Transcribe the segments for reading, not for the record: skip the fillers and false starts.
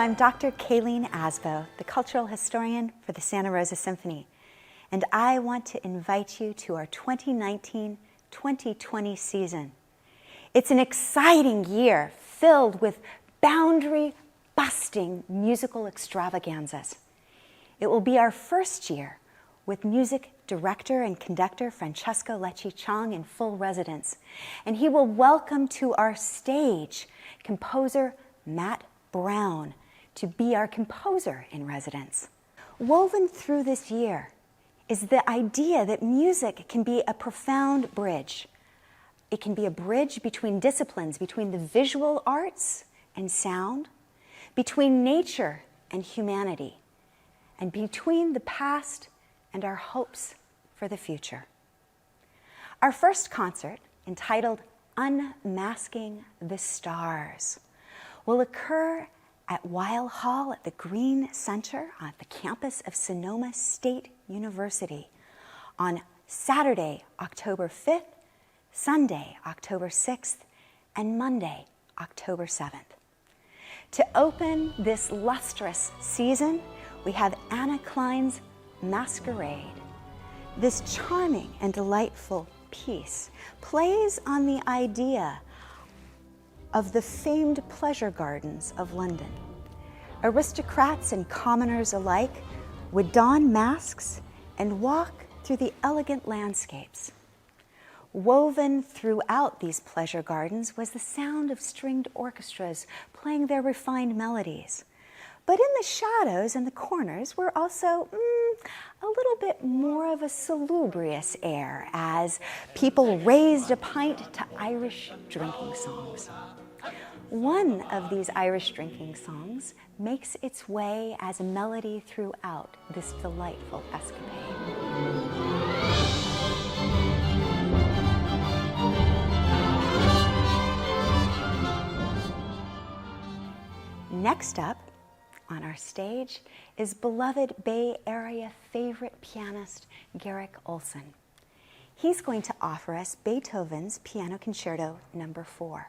I'm Dr. Kayleen Asbo, the cultural historian for the Santa Rosa Symphony, and I want to invite you to our 2019-2020 season. It's an exciting year filled with boundary-busting musical extravaganzas. It will be our first year with music director and conductor Francesco Lecce-Chong in full residence, and he will welcome to our stage composer Browne to be our composer in residence. Woven through this year is the idea that music can be a profound bridge. It can be a bridge between disciplines, between the visual arts and sound, between nature and humanity, and between the past and our hopes for the future. Our first concert, entitled Unmasking the Stars, will occur at Weill Hall at the Green Center on the campus of Sonoma State University on Saturday, October 5th, Sunday, October 6th, and Monday, October 7th. To open this lustrous season, we have Clyne's Masquerade. This charming and delightful piece plays on the idea of the famed pleasure gardens of London. Aristocrats and commoners alike would don masks and walk through the elegant landscapes. Woven throughout these pleasure gardens was the sound of stringed orchestras playing their refined melodies. But in the shadows and the corners were also a little bit more of a salubrious air as people raised a pint to Irish drinking songs. One of these Irish drinking songs makes its way as a melody throughout this delightful escapade. Next up on our stage is beloved Bay Area favorite pianist Garrick Ohlsson. He's going to offer us Beethoven's Piano Concerto No. 4.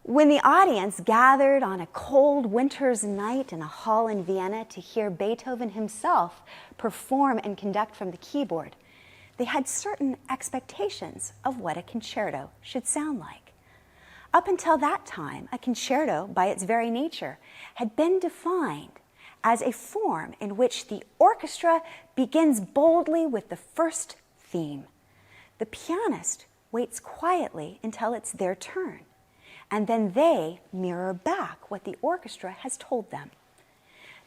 When the audience gathered on a cold winter's night in a hall in Vienna to hear Beethoven himself perform and conduct from the keyboard, they had certain expectations of what a concerto should sound like. Up until that time, a concerto, by its very nature, had been defined as a form in which the orchestra begins boldly with the first theme. The pianist waits quietly until it's their turn, and then they mirror back what the orchestra has told them.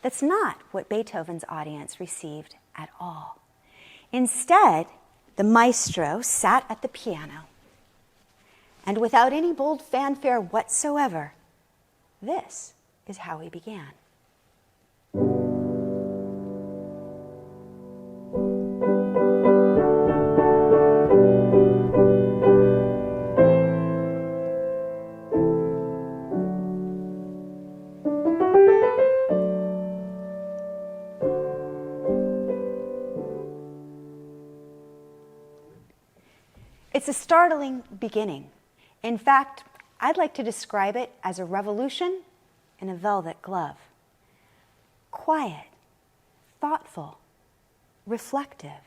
That's not what Beethoven's audience received at all. Instead, the maestro sat at the piano, and without any bold fanfare whatsoever, this is how he began. It's a startling beginning. In fact, I'd like to describe it as a revolution in a velvet glove. Quiet, thoughtful, reflective.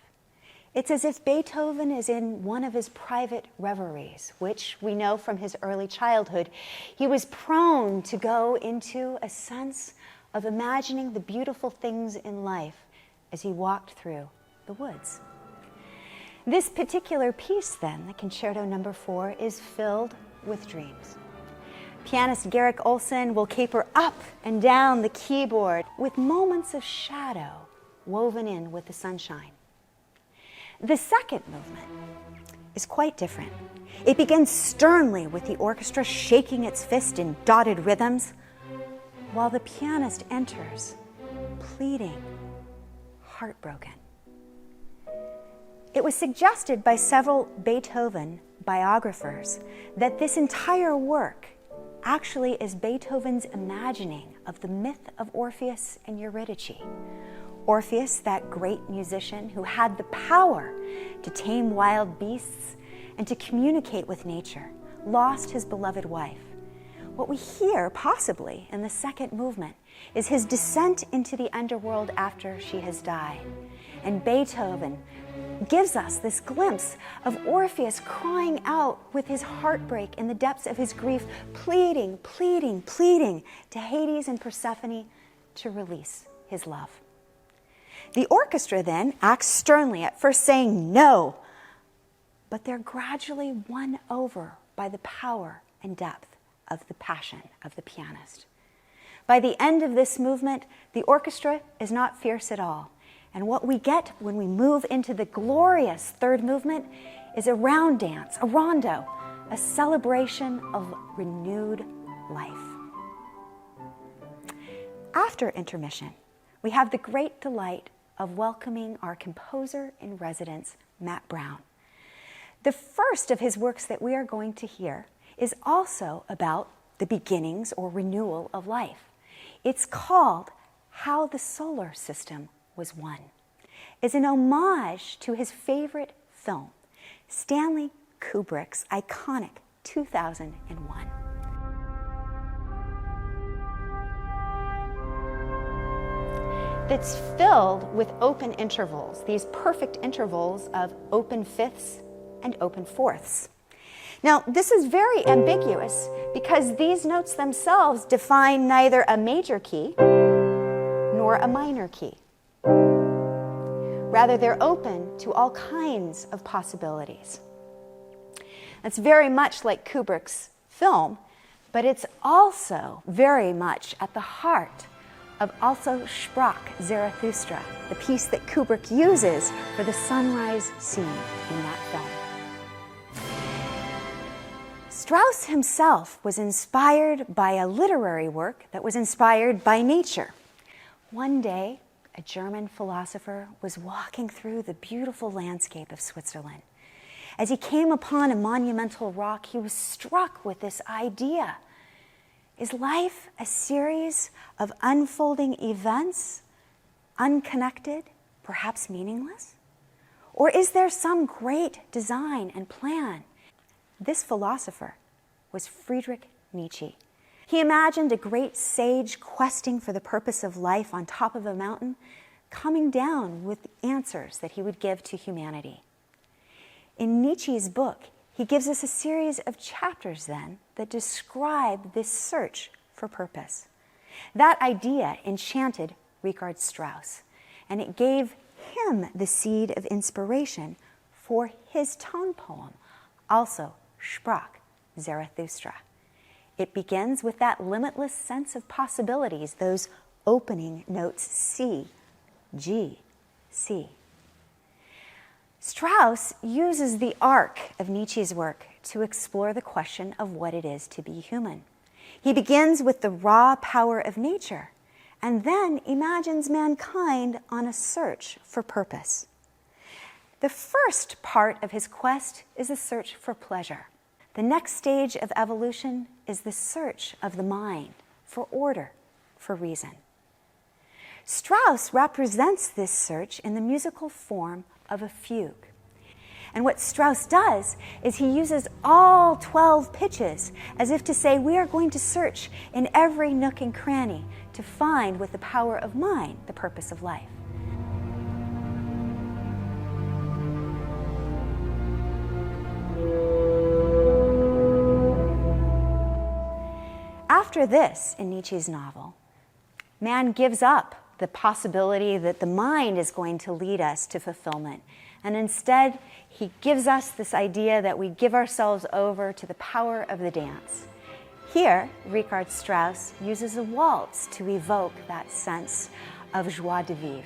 It's as if Beethoven is in one of his private reveries, which we know from his early childhood. He was prone to go into a sense of imagining the beautiful things in life as he walked through the woods. This particular piece, then, the Concerto No. 4, is filled with dreams. Pianist Garrick Ohlsson will caper up and down the keyboard with moments of shadow woven in with the sunshine. The second movement is quite different. It begins sternly with the orchestra shaking its fist in dotted rhythms, while the pianist enters, pleading, heartbroken. It was suggested by several Beethoven biographers that this entire work actually is Beethoven's imagining of the myth of Orpheus and Eurydice. Orpheus, that great musician who had the power to tame wild beasts and to communicate with nature, lost his beloved wife. What we hear, possibly, in the second movement is his descent into the underworld after she has died. And Beethoven gives us this glimpse of Orpheus crying out with his heartbreak in the depths of his grief, pleading, pleading, pleading to Hades and Persephone to release his love. The orchestra then acts sternly, at first saying no, but they're gradually won over by the power and depth of the passion of the pianist. By the end of this movement, the orchestra is not fierce at all. And what we get when we move into the glorious third movement is a round dance, a rondo, a celebration of renewed life. After intermission, we have the great delight of welcoming our composer in residence, Matt Browne. The first of his works that we are going to hear is also about the beginnings or renewal of life. It's called How the Solar System Was Won. It's an homage to his favorite film, Stanley Kubrick's iconic 2001. That's filled with open intervals, these perfect intervals of open fifths and open fourths. Now, this is very ambiguous because these notes themselves define neither a major key nor a minor key. Rather, they're open to all kinds of possibilities. That's very much like Kubrick's film, but it's also very much at the heart of also Sprach, Zarathustra, the piece that Kubrick uses for the sunrise scene in that film. Strauss himself was inspired by a literary work that was inspired by nature. One day, a German philosopher was walking through the beautiful landscape of Switzerland. As he came upon a monumental rock, he was struck with this idea. Is life a series of unfolding events, unconnected, perhaps meaningless? Or is there some great design and plan? This philosopher was Friederich Nietzsche. He imagined a great sage questing for the purpose of life on top of a mountain, coming down with answers that he would give to humanity. In Nietzsche's book, he gives us a series of chapters then that describe this search for purpose. That idea enchanted Richard Strauss, and it gave him the seed of inspiration for his tone poem, also Sprach, Zarathustra. It begins with that limitless sense of possibilities, those opening notes C, G, C. Strauss uses the arc of Nietzsche's work to explore the question of what it is to be human. He begins with the raw power of nature and then imagines mankind on a search for purpose. The first part of his quest is a search for pleasure. The next stage of evolution is the search of the mind for order, for reason. Strauss represents this search in the musical form of a fugue. And what Strauss does is he uses all 12 pitches as if to say we are going to search in every nook and cranny to find with the power of mind the purpose of life. After this, in Nietzsche's novel, man gives up the possibility that the mind is going to lead us to fulfillment. And instead, he gives us this idea that we give ourselves over to the power of the dance. Here, Richard Strauss uses a waltz to evoke that sense of joie de vivre.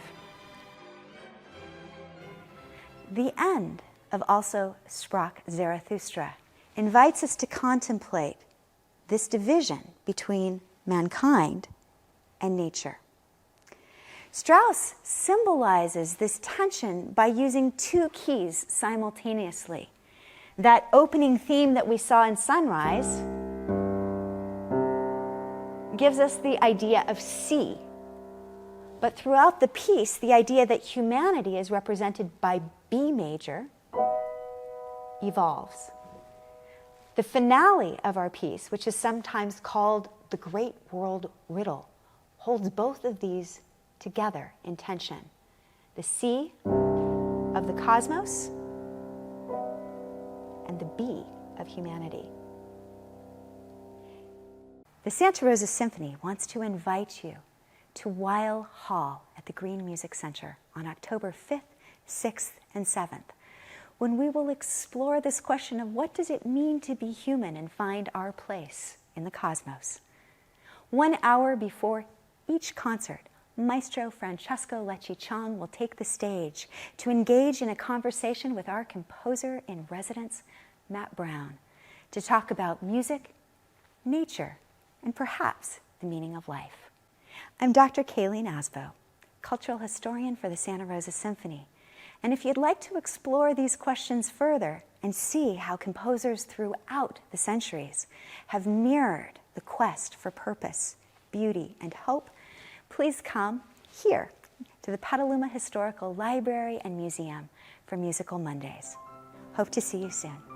The end of also Sprach, Zarathustra invites us to contemplate this division between mankind and nature. Strauss symbolizes this tension by using two keys simultaneously. That opening theme that we saw in Sunrise gives us the idea of C. But throughout the piece, the idea that humanity is represented by B major evolves. The finale of our piece, which is sometimes called the Great World Riddle, holds both of these together in tension. The C of the cosmos and the B of humanity. The Santa Rosa Symphony wants to invite you to Weill Hall at the Green Music Center on October 5th, 6th, and 7th, when we will explore this question of what does it mean to be human and find our place in the cosmos. 1 hour before each concert, Maestro Francesco Lecce-Chong will take the stage to engage in a conversation with our composer in residence, Matt Browne, to talk about music, nature, and perhaps the meaning of life. I'm Dr. Kayleen Asbo, cultural historian for the Santa Rosa Symphony. And if you'd like to explore these questions further and see how composers throughout the centuries have mirrored the quest for purpose, beauty, and hope, please come here to the Petaluma Historical Library and Museum for Musical Mondays. Hope to see you soon.